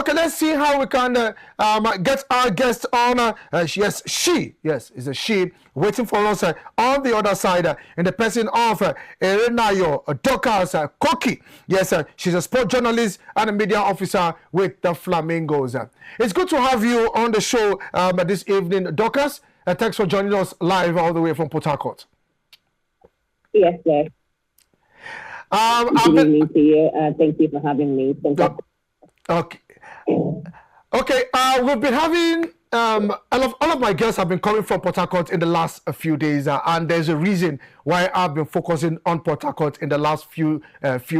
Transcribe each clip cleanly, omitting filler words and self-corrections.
Okay, let's see how we can get our guest on. Yes, it's a she waiting for us on the other side in the person of Erenayo Dorcas Koki. Yes, she's a sport journalist and a media officer with the Flamingos. It's good to have you on the show this evening, Dorcas. Thanks for joining us live all the way from Port Harcourt. Yes, sir. Good evening to you. Thank you for having me. Okay. We've been having all of my guests have been coming from Port Harcourt in the last few days, and there's a reason why I've been focusing on Port Harcourt in the last few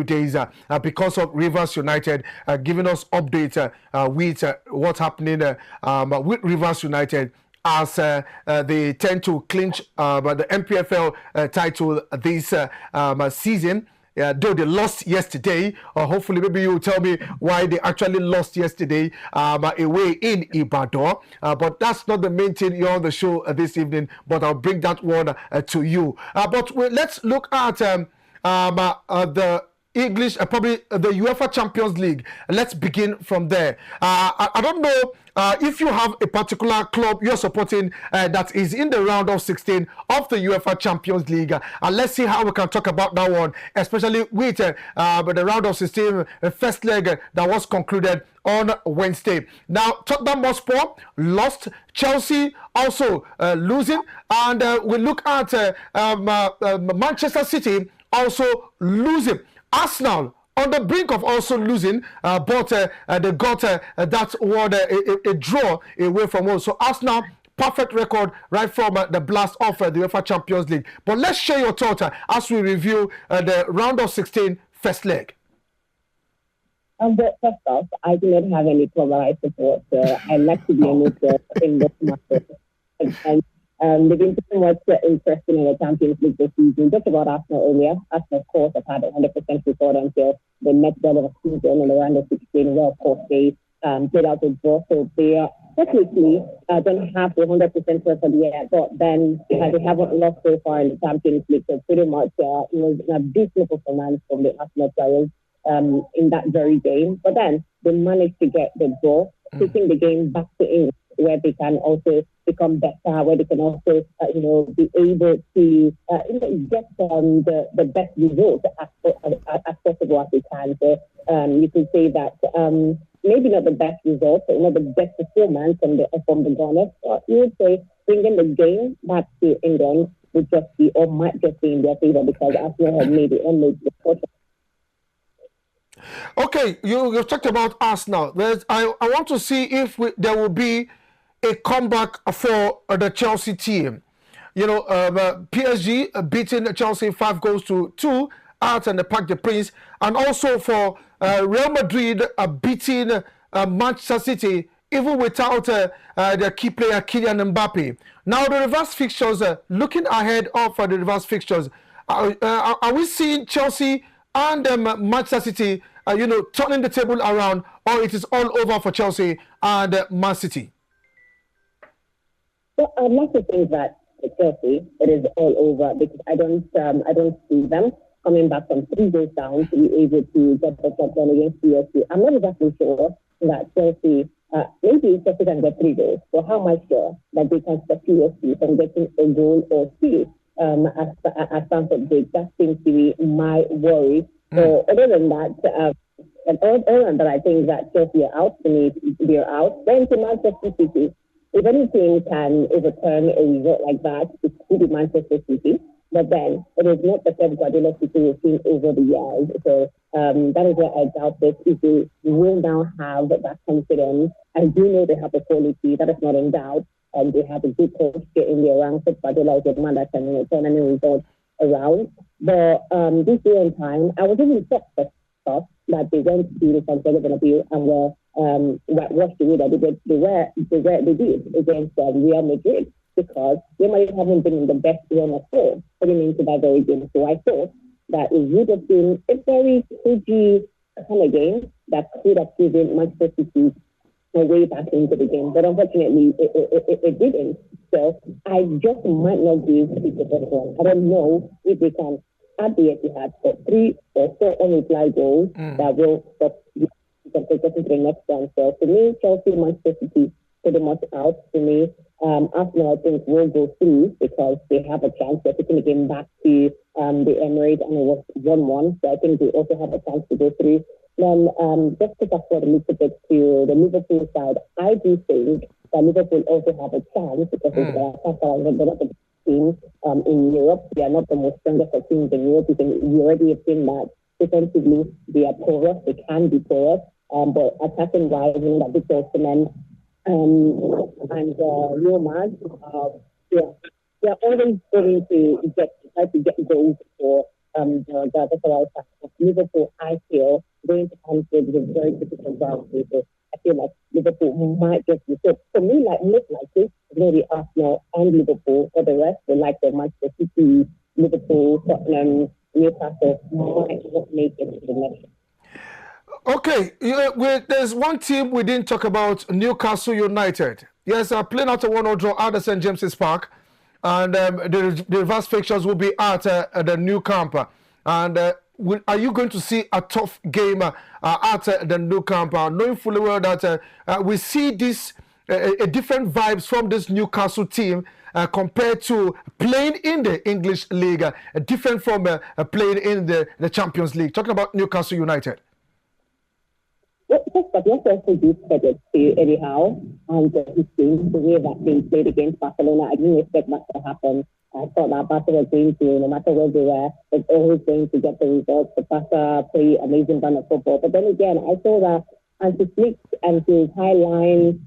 days because of Rivers United giving us updates with what's happening with Rivers United as they tend to clinch the MPFL title this season. Though they lost yesterday, or hopefully maybe you'll tell me why they actually lost yesterday away in Ibadan. But that's not the main thing. You're on the show this evening, but I'll bring that one to you. Let's look at the English, probably the UEFA Champions League. Let's begin from there. I don't know if you have a particular club you're supporting that is in the round of 16 of the UEFA Champions League. And let's see how we can talk about that one, especially with the round of 16 first leg that was concluded on Wednesday. Now, Tottenham Hotspur lost, Chelsea also losing, and we look at Manchester City also losing. Arsenal on the brink of also losing, but they got that one a draw away from home. So Arsenal, perfect record right from the blast of the UEFA Champions League. But let's share your thoughts as we review the round of 16 first leg. But first off, I do not have any club that I support. I like to be neutral in this matter. And they've been pretty much interesting in the Champions League this season. Just about Arsenal earlier. Arsenal, of course, have had a 100% record until the next round of season in the round of 16. Well, of course, they played out the draw. So they are technically don't have the 100% record yet. But then they haven't lost so far in the Champions League. So pretty much it was a decent performance from the Arsenal players in that very game. But then they managed to get the draw, taking the game back to England, where they can also become better, where they can also, be able to, get the best result as possible as they can. So you could say that maybe not the best result, but not the best performance from the Gunners. But you would say bringing the game back to England would just be, or might just be in their favor because Arsenal have made it on the Okay, you talked about Arsenal. I want to see if there will be a comeback for the Chelsea team. PSG beating Chelsea 5-2 out in the Parc des Princes, and also for Real Madrid beating Manchester City even without their key player Kylian Mbappe. Now the reverse fixtures, looking ahead of the reverse fixtures, are we seeing Chelsea and Manchester City turning the table around, or it is all over for Chelsea and Man City? Well, I'd like to think that Chelsea, it is all over because I don't see them coming back from 3 goals down to be able to get the top one against PSG. I'm not exactly sure that Chelsea, maybe Chelsea can get 3 goals, but how am I sure that they can stop PSG from getting a goal or two at Stamford Bridge? That seems to be my worry. So other than that, I think that Chelsea are out. To me, they're out. Then to Manchester City. If any team can overturn a result like that, it could be Manchester City. But then it is not the Pep Guardiola City we've seen over the years. So that is why I doubt that if they will now have that confidence. I do know they have the quality. That is not in doubt. And they have a good coach in their ranks. Pep Guardiola is a man that can turn any result around. But this year in time, I was even shocked that they went to the Santiago Bernabeu and were watched the way that they did against Real Madrid, because they might haven't been in the best run at all coming into that very game. So I thought that it would have been a very cagey kind of game that could have given Manchester City a way back into the game. But unfortunately, it didn't. So I just might not give it the first one. I don't know if they can at the Etihad for 3 or 4 unreplied goals that will stop of getting to the next round. So for me, Chelsea, Manchester City, pretty much out. For me, Arsenal, I think, will go through because they have a chance. They're taking the game back to the Emirates, and it was 1-1. So I think they also have a chance to go through. Then just to talk about a little bit to the Liverpool side, I do think that Liverpool also have a chance because they're not the team in Europe. They are not the most strongest of teams in Europe. You already have seen that defensively they are porous. They can be porous, but attacking wise, you know, that Victor Osimhen and Real Madrid, they're always going to try to get goals for the Liverpool. I feel going to Anfield is a very difficult ground. So I feel like Liverpool might just be so. For me, like most likely, it's going to be Arsenal and Liverpool. For the rest, they like the Manchester City, Liverpool, Tottenham, Newcastle might not make it to the next. Okay, there's one team we didn't talk about, Newcastle United. Yes, playing out a 1-0 draw at the St. James's Park, and the reverse fixtures will be at the new camp. And are you going to see a tough game at the new camp, knowing fully well that we see this different vibes from this Newcastle team compared to playing in the English League, different from playing in the Champions League. Talking about Newcastle United. Well, but let's also give credit to Eddie Howe and his team, the way that they played against Barcelona. I didn't expect that to happen. I thought that Barca was going to, no matter where they were, was always going to get the results. The Barca play amazing brand of football. But then again, I saw that Hansi Flick and his high line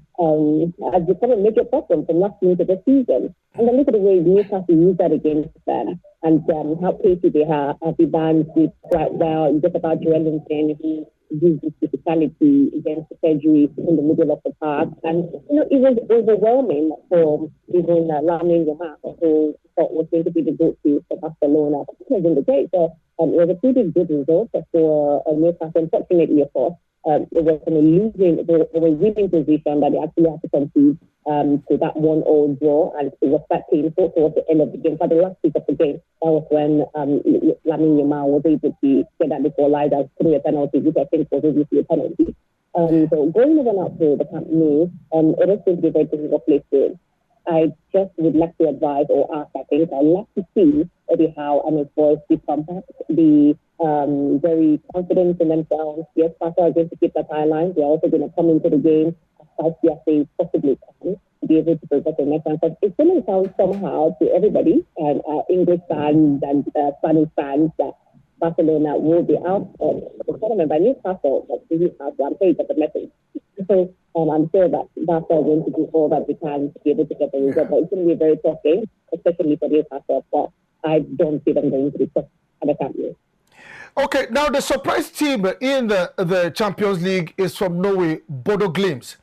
has become a major problem from last minute of the season. And then look at the way Newcastle used that against them and how pacey they are. Zidane did quite well. You just about Joelinton, he used his physicality against the surgery in the middle of the park. And, you know, it was overwhelming for even Lamine Yamal, who thought was going to be the go-to for Barcelona. But it wasn't the case. So it was a pretty good result for Newcastle. Unfortunately, of course, it was in a winning position that they actually had to concede to that 1-0 draw, and it was that painful towards the end of the game. For the last piece of the game, that was when Lamine Yamal was able to get that equalizer through a penalty, which I think was obviously a penalty. So going over out to the Camp Nou, it is going to be a very difficult place to. I just would like to advise or ask, I think, I'd like to see Eddie Howe and his boys be compact, be very confident in themselves. Yes, Barca are going to keep that high line. They're also going to come into the game as spicy as they possibly can to be able to progress the next one. But it's going to sound somehow to everybody, and English fans and Spanish fans, that Barcelona will be out of the tournament by Newcastle, but Newcastle, I'm saying that the message. So I'm sure that Barca are going to do all that they can to be able to get the result. But it's going to be a very tough game, especially for Newcastle. But I don't see them going to be tough at the Camp Nou. Okay, now the surprise team in the Champions League is from Norway, Bodo Glimt.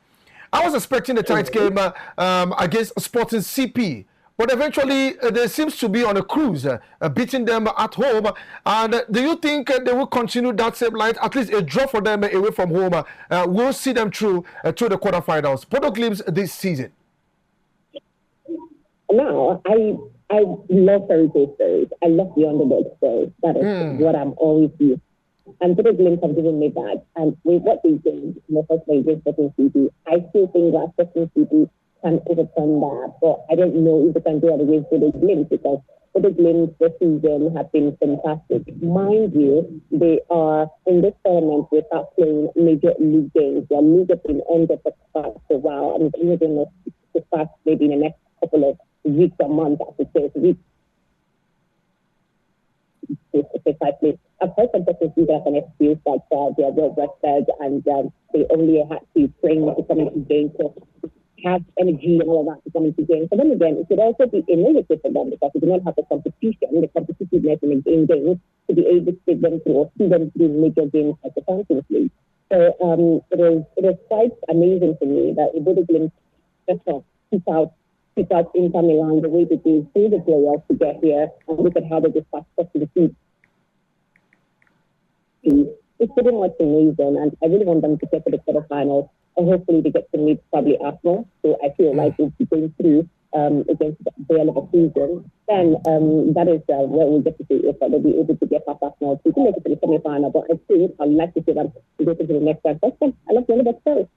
I was expecting a tight game against Sporting CP, but eventually they seems to be on a cruise, beating them at home. And do you think they will continue that same line? At least a draw for them away from home will see them through to the quarterfinals. Bodo Glimt this season. Now, I love fairy tale stories. I love the underdog stories. That is what I'm always used. And Bodo Glimt have given me that. And with what they did in the first play against Sporting CP, I still think that Sporting CP can overcome that. But I don't know if they can do it against Bodo Glimt, because Bodo Glimt this season have been fantastic. Mind you, they are in this tournament without playing major league games. Their league has been ended for quite a while. And they're going to start maybe in the next couple of weeks or months, I should say, weeks. Precisely. I've heard some people see that as an excuse that they are well rested and they only had to train to come into games, to have energy and all of that to come into games. But then again, it could also be a negative for them because they do not have the competition, the competitiveness in games to be able to take them through or see them through major games like the Champions League. So it is quite amazing to me that Bodo Glimt keep out Inter Milan the way they do through the playoffs to get here, and look at how they just passed to the feet. It's pretty much amazing, and I really want them to get to the quarterfinals, and hopefully they get to meet probably Arsenal. So I feel like we'll be going through against Bayer Leverkusen, then that is where we get to see if they'll be able to get past Arsenal to make it to the semi-final. But I think I'd like to see them go to the next round. I love the underdog story.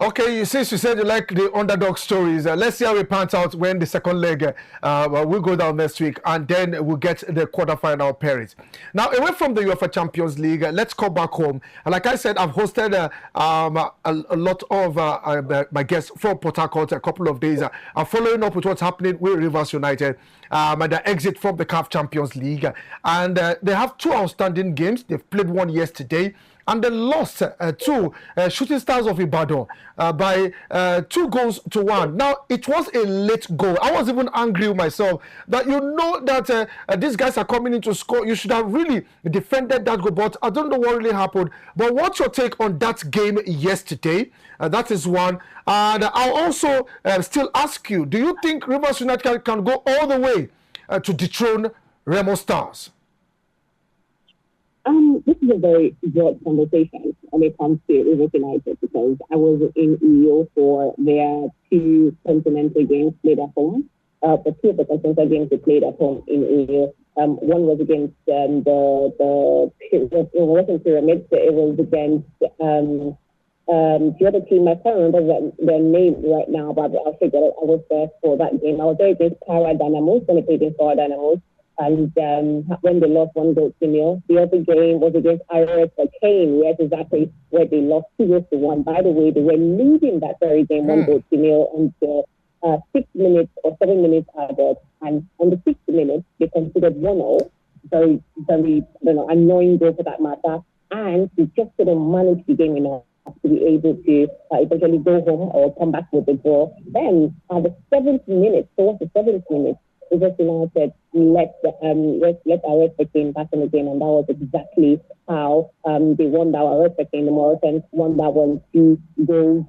Okay, since you said you like the underdog stories, let's see how it pans out when the second leg will go down next week, and then we'll get the quarterfinal pairings. Now, away from the UEFA Champions League, let's come back home. And like I said, I've hosted a lot of my guests from Port Harcourt a couple of days. I'm following up with what's happening with Rivers United and the exit from the CAF Champions League. And they have two outstanding games. They've played one yesterday, and they lost to Shooting Stars of Ibadan by 2-1. Now, it was a late goal. I was even angry with myself that that these guys are coming in to score. You should have really defended that goal, but I don't know what really happened. But what's your take on that game yesterday? That is one. And I'll also still ask you, do you think Rivers United can go all the way to dethrone Remo Stars? This is a very broad conversation when it comes to Rivers United, because I was in EU for their two continental games played at home. The two of the continental games they played at home in EU. One was against it wasn't Pyramids, it was against the other team. I can't remember their name right now, but I'll figure it. I was there for that game. I was there against Power Dynamos when they played against Power Dynamos. And when they lost 1-0, the other game was against R16, exactly where they lost 2-1. By the way, they were leading that very game 1-0 until 6 minutes or 7 minutes added. And on the 6th minute, they considered 1-0. Very, very annoying goal for that matter. And they just couldn't manage the game enough to be able to eventually go home or come back with a draw. Then at the 7th minute, towards the 7th minute, Rivers United let our respect team back in the game, and that was exactly how they won our respect game. The Moroccans won that one 2-1.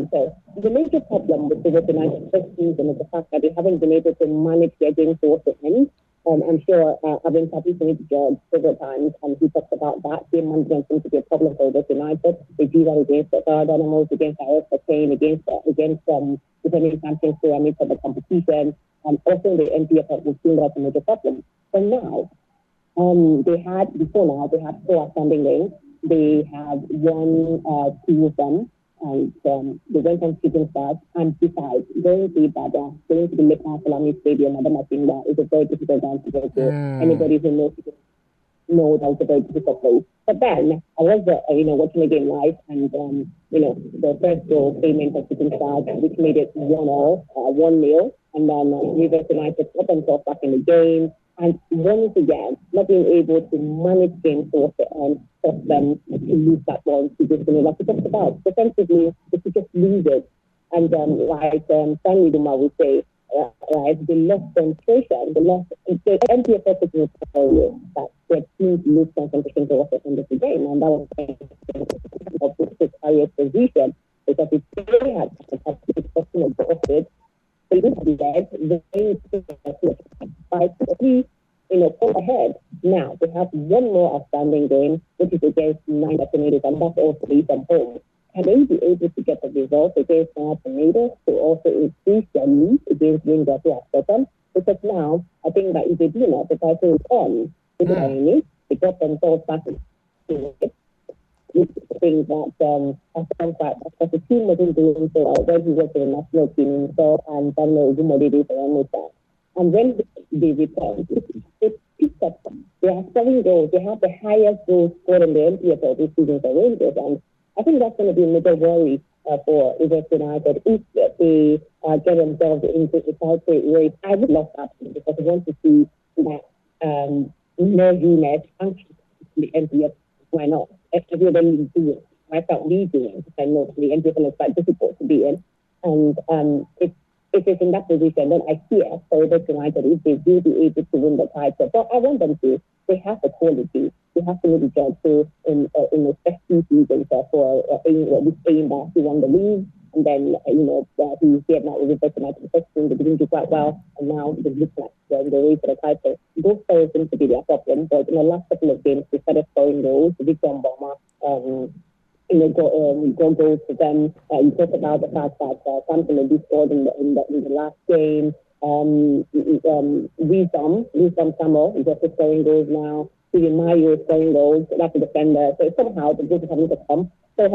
So the major problem with Rivers United this season is the fact that they haven't been able to manage their game towards the end. I'm sure I've been talking to George several times, and he talks about that. Game management seems to be a problem for Rivers United. They do that against the Dynamos, against our team, against defending champions Pyramids for the competition, and also in the NPFL, we've seen that's a major problem. But now, they had 4 outstanding games. They have won 2 of them, and they went on Shooting Stars. And besides, going to Ibadan, going to the Lekki Salami Stadium, Madam Atinga, is a very difficult ground to go to. Anybody who knows that it's a very difficult place. But then I was watching the game live, and the first goal came in for Shooting Stars, which made it 1-0, and then Rivers United put themselves back in the game, and once again, not being able to manage games towards the end, forced them to lose that ball to just like we talked about. Defensively, they could just lose it, and Stanley Duma would say, they lost concentration. The NPFL is that their teams lose concentration towards the end of the game, and that was the highest position, because if they had exhausted, they would be dead. They pull ahead. Now they have one more outstanding game, which is against Nine Tornadoes, and that's also from home. Can they be able to get the result against Nine Tornadoes to also increase their lead against Rangers at Scotland? Because now I think that if they do not, the title is on. They got themselves back to it. We think that because the team wasn't doing so well when he was in the national team himself, and Samuel Zumodede for that. And when they returned, they picked up. They have 7 goals. They have the highest goals scored in the NPFL this season for Rangers, and I think that's going to be a major worry for Rivers United if they get themselves into a title race. I would love that, because I want to see that more unit and the NPFL. Why not? Everybody do it. Why can't we do it? I know the NPFL is quite difficult to be in, and if it's in that position, then I fear for Rivers United if they will be able to win the title. But I want them to. They have the quality. They have to maybe job to in the first 2 seasons for saying that he won the league, and then he's here now with Rivers United. The first team they didn't do quite well, and now they look like they're in the race for the title. Those players seem to be their problem. But in the last couple of games, they started scoring goals. Victor Mboma go goals for them. You talk about the fact that something will be scored in the last game. Wisdom Samuel is also scoring goals now. Steven Mayo is scoring goals. That's a defender. So somehow the goals are having to come. So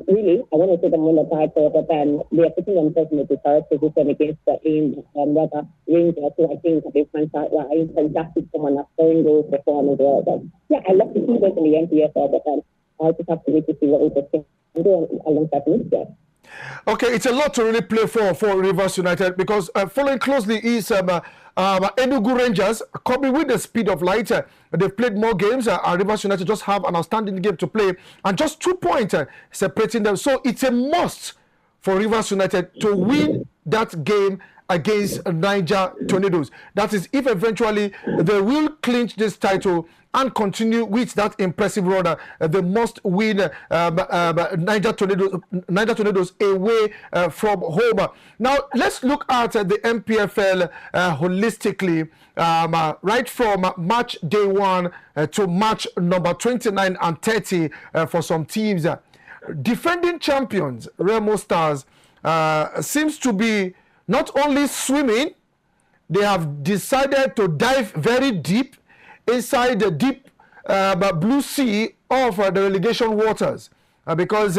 really, I want to say them on the title, but then they are putting themselves in a prepared position against the Rangers, who I think have been fantastic someone that's scoring goals for fun as well. But yeah, I love to see this in the NPFL, but then I just have to wait to see what we can do alongside this year. Okay, it's a lot to really play for Rivers United, because following closely is Enugu Rangers coming with the speed of light. They've played more games, and Rivers United just have an outstanding game to play, and just 2 points separating them. So it's a must for Rivers United to win that game against Niger Tornadoes. That is, if eventually they will clinch this title and continue with that impressive run, they must win Niger Tornadoes away from home. Now, let's look at the MPFL holistically, right from match day 1 to match number 29 and 30 for some teams. Defending champions, Remo Stars, seems to be not only swimming, they have decided to dive very deep inside the deep blue sea of the relegation waters, because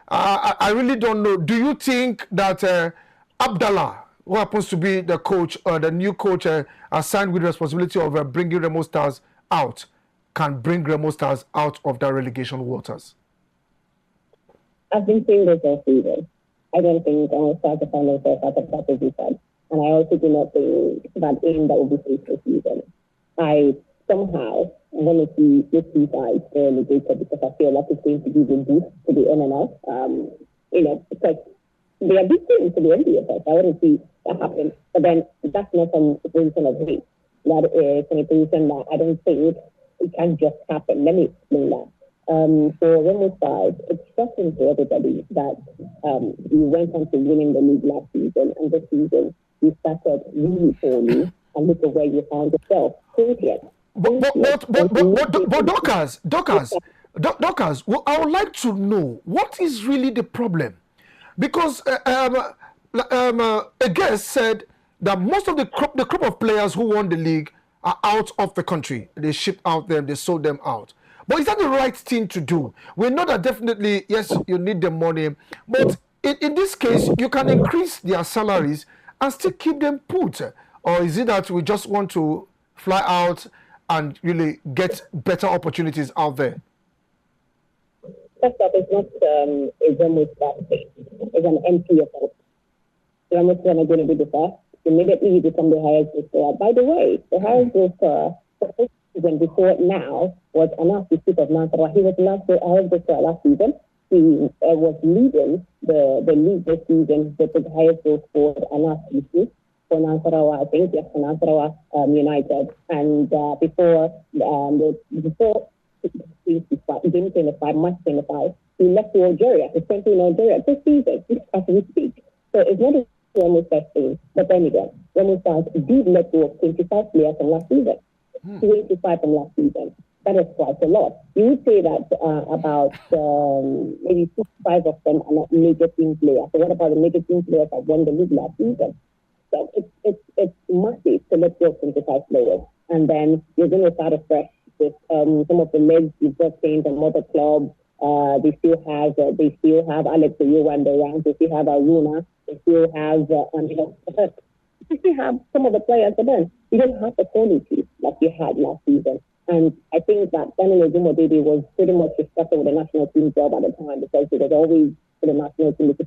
I really don't know. Do you think that Abdallah, who happens to be the coach, the new coach assigned with the responsibility of bringing Remo Stars out, can bring Remo Stars out of the relegation waters? I've been saying this all season. I don't think Remo Stars will find themselves out of that position. And I also do not think that aim that will be faced this season. I somehow want to see this FIFA is relegated, because I feel like it's going to give a boost to the NNL. Because they are big teams to the NBFS. I want to see that happen. But then that's not from a position of hate. That is from a position that I don't think it can just happen. Let me explain that. For Remo Stars, it's shocking to everybody that we went on to winning the league last season, and this season we started really poorly, and look at where you found yourself. But Dorcas, well, I would like to know what is really the problem, because a guest said that most of the crop of players who won the league are out of the country. They shipped out them, they sold them out. But is that the right thing to do? We know that definitely, yes, you need the money, but in this case, you can increase their salaries and still keep them put. Or is it that we just want to fly out and really get better opportunities out there? First off, it's not a Remo Stars thing. It's an MPFL. Remo Stars are going to be the first. Immediately you become the highest goal scorer. By the way, the highest goal scorer season before now was Anas of Nansarawa. He was last highest goal scorer last season. He was leading the league this season with the highest goal scored, Anas for Nansarawa, I think, yes, for Nansarawa United. And before 25, March 25, he left to Algeria. He's currently in Algeria this season, as we speak. So it's not a Remo Stars thing. But then again, Remo Stars did let go of 25 players from last season. 25 from last season. That is quite a lot. You would say that about maybe 65 of them are not major team players. So what about the major team players that won the league last season? So it's massive to let go of 25 players. And then you're going to start afresh with some of the legs you've just seen from other clubs. They still have Alex Oyowa and the ranks. They still have Aruna. They still have you still have some of the players, but then you don't have the quality like you had last season. And I think that Daniel Ozumodede was pretty much discussing with the national team job at the time, because he was always for the national team with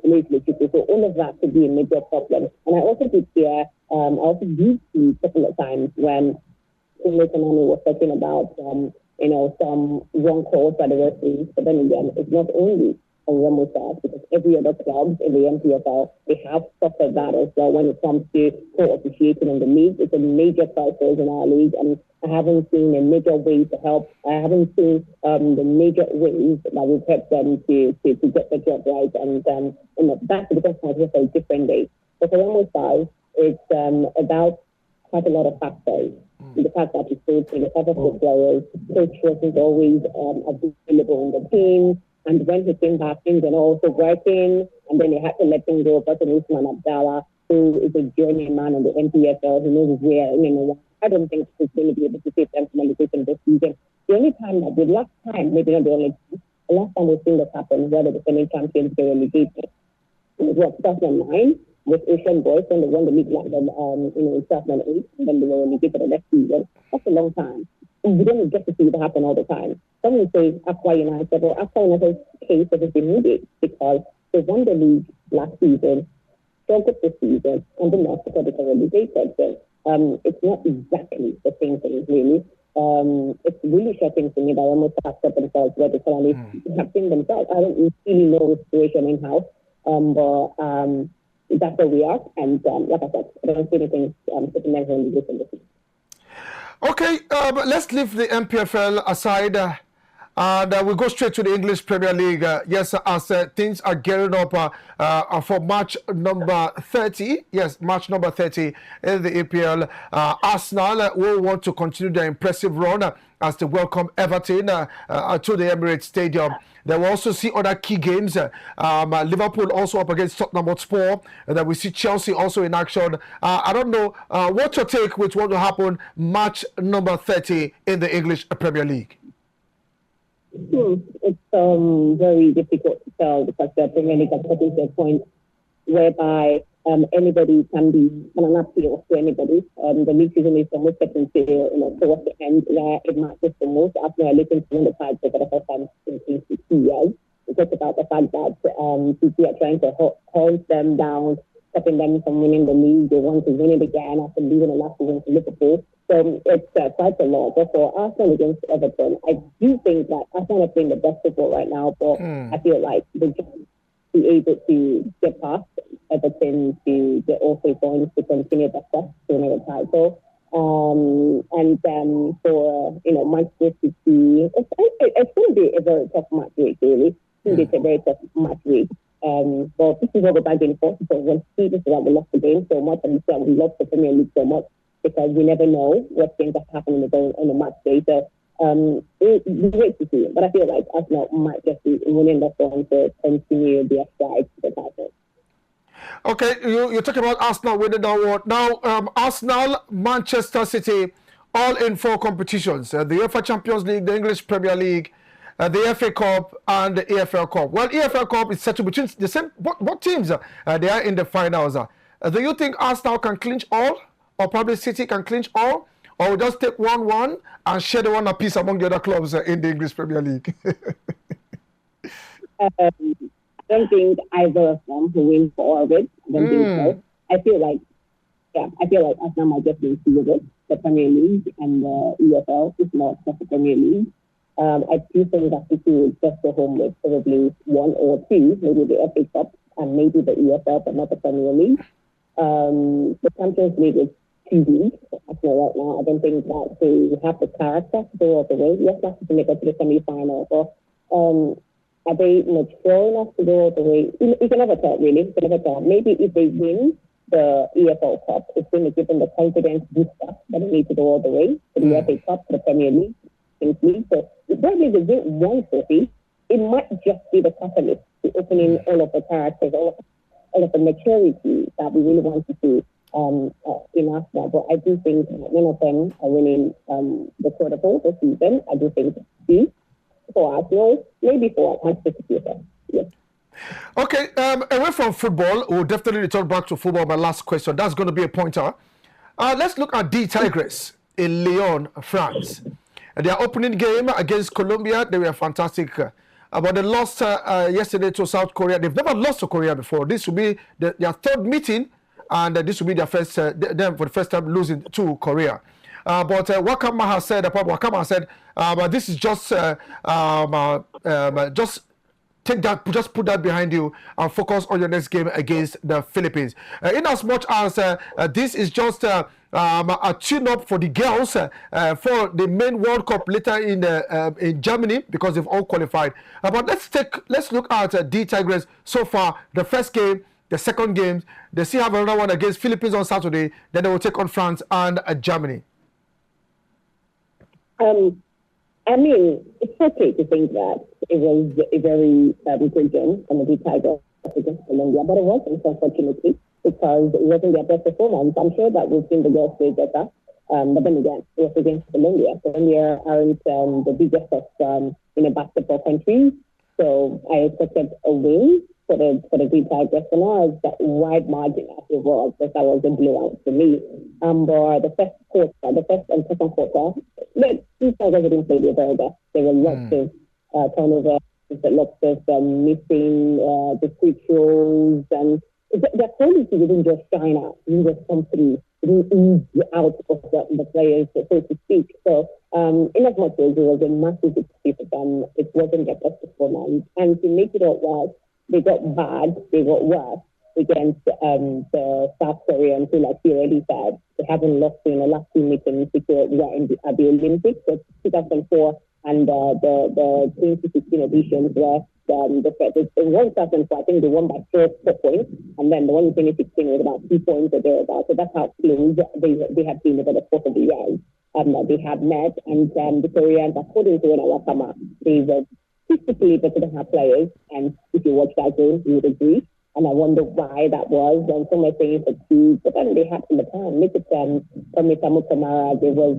lately. So all of that could be a major problem. And I also did hear, I also did see a couple of times when Lekanami was talking about, some wrong calls by the referees. But then again, it's not only on Remo Stars, because every other club in the MPFL, they have suffered that as well when it comes to co-officiating in the league. It's a major crisis in our league, and I haven't seen a major way to help. I haven't seen the major ways that we've helped them to get the job right, and that's the difference for a different day. But for Remo Stars, it's about quite a lot of factors. The fact that it's so the type of players, coach wasn't always available in the team. And when he came back, things were also working. And then they had to let him go. But Usman Abdallah, who is a journeyman on the NPFL, who knows where, I don't think he's going to be able to save them from elevation this season. The only time that the last time, maybe not the only time, the last time we've seen this happen, where the defending champions were relegated, it was 2009 with Asian Boys when they won the league in 2008, and then they were relegated the next season. That's a long time. And we don't get to see it happen all the time. Some will say Aqua United, or Aqua United's case is immediate because they won the league last season, struggled this season, and then lost because they were relegated. So it's not exactly the same thing, really. It's really shocking to me that almost accept themselves where they suddenly have seen themselves. I don't really know the situation in-house, but that's where we are. And like I said, I don't see anything sitting there in the different. Okay, let's leave the MPFL aside and we'll go straight to the English Premier League. Yes, as things are gearing up for match number 30. Yes, match number 30 in the EPL. Arsenal will want to continue their impressive run as they welcome Everton to the Emirates Stadium. They will also see other key games. Liverpool also up against Tottenham Hotspur. And then we see Chelsea also in action. I don't know, what's your take with what will happen match number 30 in the English Premier League? It's very difficult to tell because the Premier League has gotten to a point whereby anybody can be an appeal to anybody. The league season is almost getting to towards the end where it matters the most. After I listen to the tides for the first time in 60 years, we talked about the fact that people are trying to hold them down, stopping them from winning the league. They want to win it again after losing the last season to Liverpool. So it's quite a lot. But for Arsenal against Everton, I do think that Arsenal are playing the best football right now, but I feel like they just be able to get past Everton to get all 3 points to continue the quest to another title. And for Manchester City, it's going to be a very tough match week, really. It's going to be a very tough match week. But this is what we're doing for. So when this is why we love the game so much, and we love the Premier League so much, because we never know what's going to happen on the match day. So it's great to see. But I feel like Arsenal might just be winning the one to continue their stride to the title. Okay, you're talking about Arsenal winning the award. Now, Arsenal, Manchester City, all in 4 competitions. The UEFA Champions League, the English Premier League, the FA Cup, and the EFL Cup. Well, EFL Cup is settled between the same. What teams they are in the finals? Do you think Arsenal can clinch all? Or probably City can clinch all? Or we just take 1-1 and share the one apiece among the other clubs in the English Premier League? I don't think either of them will win for all of it. I don't think so. I feel like Arsenal might just win 2 of it, the Premier League and the EFL, if not just the Premier League. I do think that City will just go home with probably 1 or 2, maybe the FA Cup and maybe the EFL, but not the Premier League. The Champions League is 2 weeks. Right now, I don't think that they have the character to go all the way. Yes, that's to make it to the semi-final. But are they mature enough to go all the way? You can never tell, really. You can never tell. Maybe if they win the EFL Cup, it's going to give them the confidence booster that they need to go all the way to the FA Cup, to the Premier League, So if probably they win 1 trophy, it might just be the catalyst to opening all of the characters, all of the maturity that we really want to see in Arsenal. But I do think none of them are winning the quadruple this season. I do think 2 for Arsenal, maybe for Manchester City. Yes. Okay, away from football, we'll definitely return back to football. My last question, that's going to be a pointer. Let's look at the Tigress in Lyon, France. Their opening game against Colombia, they were fantastic. But they lost yesterday to South Korea. They've never lost to Korea before. This will be their 3rd meeting, and this will be their first, them for the first time losing to Korea. But Wakama has said, this is just just put that behind you and focus on your next game against the Philippines. In as much as this is just a tune-up for the girls for the main World Cup later in Germany, because they've all qualified. But let's look at the Tigress so far. The first game the second game. They still have another one against Philippines on Saturday. Then they will take on France and Germany. I mean, it's okay to think that it was a very good game from the Tigress against Colombia, but it wasn't, unfortunately, because it wasn't their best performance. I'm sure that we've seen the girls play better, but then again, it was against Colombia. Colombia aren't the biggest of basketball countries, so I expected a win for the Green Tigress, and not that wide margin as it was, because that was a blowout for me. But the first and second quarter, the Tigers didn't play their very best. There were lots of turnovers, lots of missing the free throws, and the quality didn't just shine out. It didn't just come through. It didn't ease out of the players, so to speak. So, in as much as it was a massive victory for them, it wasn't their best performance. And to make it all worse, they got worse against the South Koreans, who, like you already said, they haven't lost in the last two meetings which were at the Olympics, so 2004 and the 2016 editions, where the one 2004, I think they won by 4 points, and then the one in 2016 was about 2 points or thereabouts. So that's how close they have been over the course of the years. They have met, and the Koreans, according to Wakama, they were physically better than our players, and if you watch that game, you would agree. And I wonder why that was. And some are saying fatigue, but then they had in the time. Look at from Mitamu Kamara, there was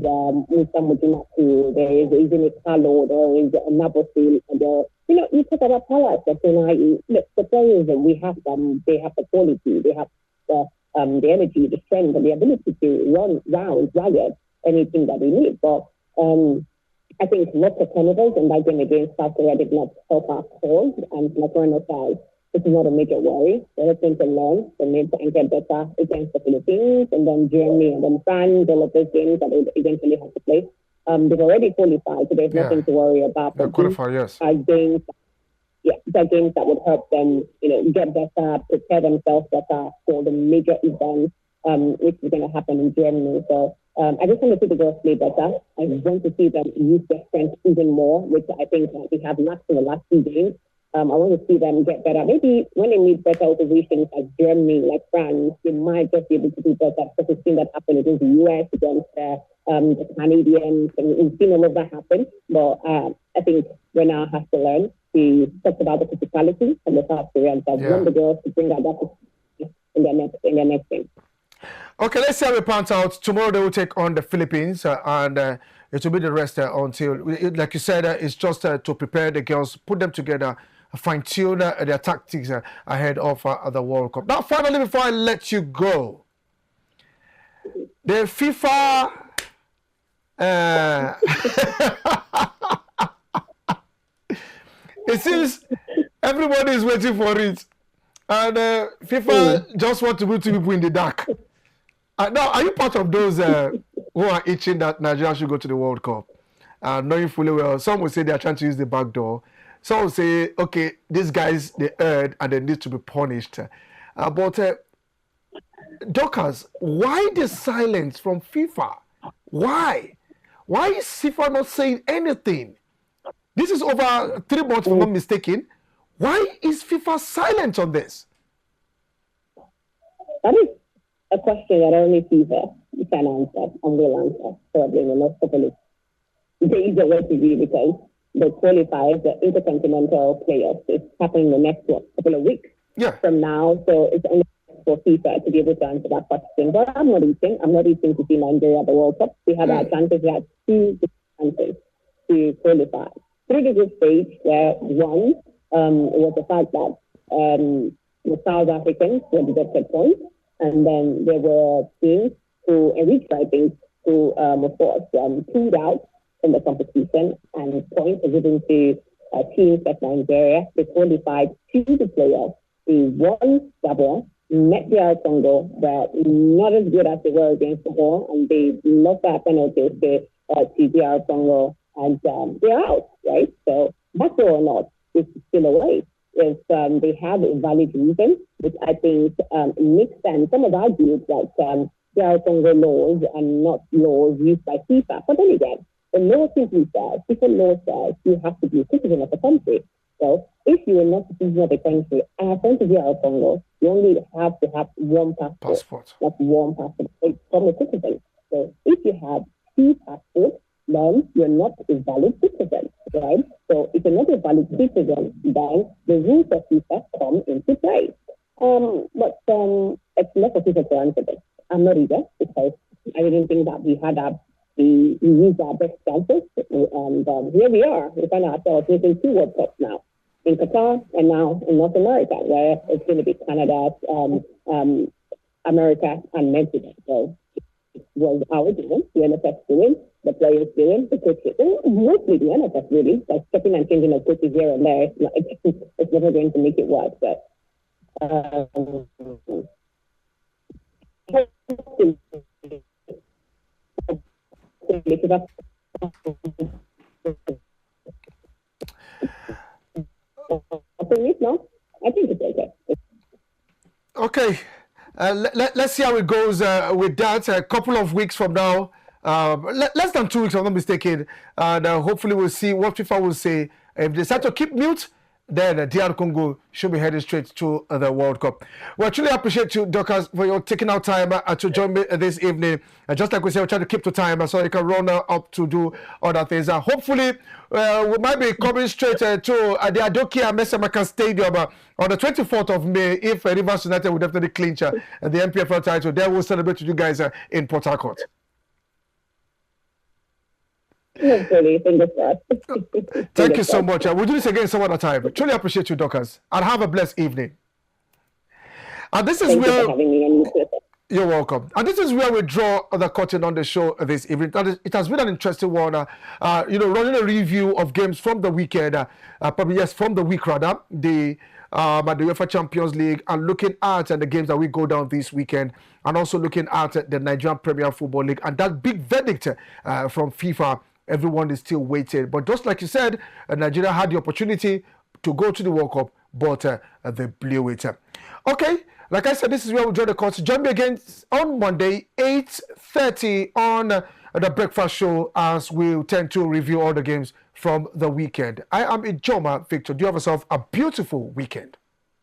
Musa Mujimatu, there is even a Kalo, there is a Nabosil, and you talk about Palace, look, the players that we have them, they have the quality, they have the energy, the strength, and the ability to run round, ragged, anything that we need. But I think lots of turnovers, and that game against South Korea did not help our cause. And like Rano said, this is not a major worry. They're going to learn from it and get better against the Philippines, and then Germany, and then France, all of those games that they eventually have to play. They've already qualified, so there's nothing to worry about. They're qualified, yes. The games that would help them, get better, prepare themselves better for the major events, which is going to happen in Germany. So I just want to see the girls play better. I want to see them use their strength even more, which I think they have lacked in the last 2 games. I want to see them get better. Maybe when they meet better oppositions like Germany, like France, they might just be able to do better, because we've seen that happen against the US, against the Canadians, and we've seen all of that happen. But I think we now have to learn to talk about the physicality and the South Koreans. I want the girls to bring out that in their next game. Okay, let's see how it pans out. Tomorrow they will take on the Philippines, and it will be the rest until, like you said, it's just to prepare the girls, put them together, fine-tune their tactics ahead of the World Cup. Now, finally, before I let you go, the FIFA... it seems everybody is waiting for it, and FIFA just want to put 2 people in the dark. Now, are you part of those who are itching that Nigeria should go to the World Cup? Knowing fully well, some will say they are trying to use the back door. Some will say, okay, these guys, they erred and they need to be punished. But Dorcas, why the silence from FIFA? Why? Why is FIFA not saying anything? This is over 3 months, if I'm not mistaken. Why is FIFA silent on this? That is a question that only FIFA can answer and will answer, probably in the next couple of days or what to do, because the qualifiers, the intercontinental playoffs, it's happening in the next couple of weeks from now. So it's only for FIFA to be able to answer that question. But I'm not eating to see Nigeria at the World Cup. We had our chances, we had 2 chances to qualify. Through the group stage, where one was the fact that the South Africans were deducted points, and then there were teams who, Eritrea, I think, who, of course, pulled out from the competition, and points are given to teams like Nigeria. They qualified to the playoffs. They won Gabon, met DR Congo, but not as good as they were against the ball, and they lost their penalties to DR Congo, and they're out, right? So that's or not, it's still away. If they have a valid reason, which I think makes sense. Some have argued that DR Congo laws are not laws used by FIFA. But then again, the law simply says, FIFA law says you have to be a citizen of the country. So if you are not a citizen of a country and are sent to DR Congo, you only have to have one passport. That's one passport. It's from a citizen. So if you have two passports, then you're not a valid citizen, right? So if you're not a valid citizen, then the rules of FIFA come into play. But it's not for FIFA to answer this. I'm not either, because I didn't think that we used our best chances, and here we are. We find ourselves using 2 World Cups now, in Qatar and now in North America, where it's going to be Canada, America, and Mexico. So it was our doing, the NFS doing, the players doing, the coaches, mostly the NFS really, like stepping and changing of coaches here and there. It's never going to make it work, but I think it's okay. Okay, let's see how it goes with that. A couple of weeks from now, less than 2 weeks, if I'm not mistaken, and hopefully we'll see what FIFA will say. If they decide to keep mute, then DR Congo should be heading straight to the World Cup. Well, I truly appreciate you, Dorcas, for your taking out time to join me this evening. Just like we said, we're trying to keep to time so you can run up to do other things. Hopefully, we might be coming straight to the Adokia Mesamaka Stadium on the 24th of May. If Rivers United will definitely clinch the MPFL title, then we'll celebrate with you guys in Port Harcourt. Thank you so much. We'll do this again some other time. Truly appreciate you, Dorcas, and have a blessed evening. And this is where you're welcome. And this is where we draw the curtain on the show this evening. It has been an interesting one. Running a review of games from the weekend, from the week rather, the UEFA Champions League, and looking at the games that we go down this weekend, and also looking at the Nigerian Premier Football League and that big verdict from FIFA. Everyone is still waiting. But just like you said, Nigeria had the opportunity to go to the World Cup, but they blew it. Okay, like I said, this is where we draw the curtain. Join me again on Monday, 8:30 on the Breakfast Show, as we tend to review all the games from the weekend. I am Ijoma Victor. Do you have yourself a beautiful weekend?